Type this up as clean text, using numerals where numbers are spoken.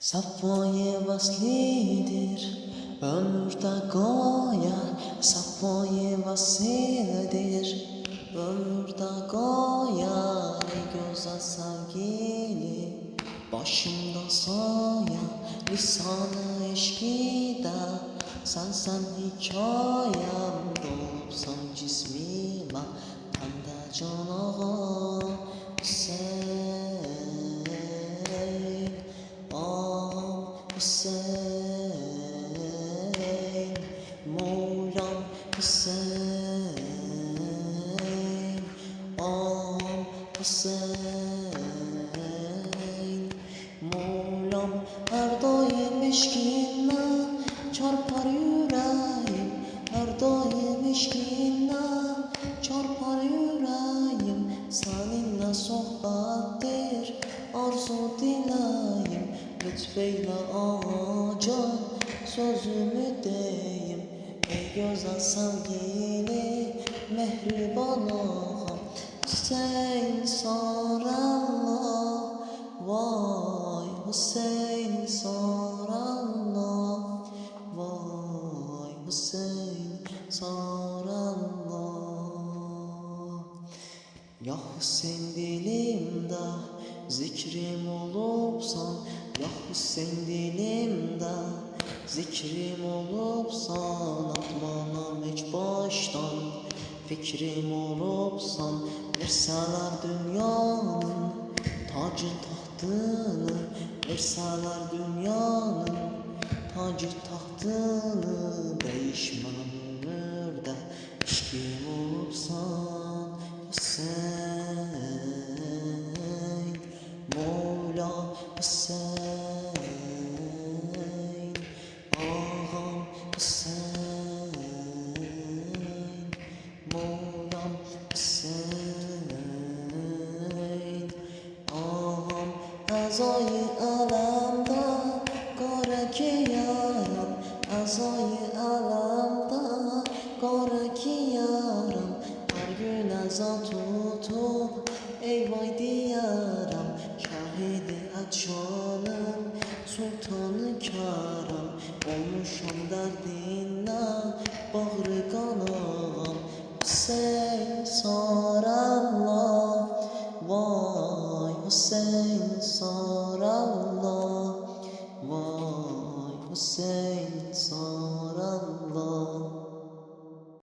Safvayı vaslidir ömürde gaye, Safvayı vaslidir ömürde gaye. Ey güzel sevgili başımda saya, lisanı eşkide sen hikayem. Dolupsan cismime tende can ağa Hüseyin, ağam Hüseyin, Mevlam Hüseyin, ağam Hüseyin, Mevlam. Her daim eşkinle çarpar yüreğim, her daim eşkinle çarpar yüreğim. Seninle sohbettir arzu dileyim, lütfeyle ağacan sözümü deyim. Ey güzel sevgili mehriban ağam Hüseyin sarallah, vay Hüseyin sarallah, vay Hüseyin sarallah. Ya Hüseyin dilimde zikrim olupsan, ya Hüseyin dilimde zikrim olupsan. Atmanam hiç baştan fikrim olupsan. Verseler dünyanın tacı tahtını, verseler dünyanın tacı tahtını. Değişmem ömürde eşkim olupsan Hüseyin, Mevla Hüseyin, ağam Hüseyin, Mevlam Hüseyin, ağam. Ezayı alemde kara ki yaram, ezayı alemde kara ki yaram. Her gün eza tutup ey vay diyarım, şahidi açanım sultanı karam. Olmuşam derdinle bağrı kanağım Hüseyin sarallah, vay Hüseyin sarallah.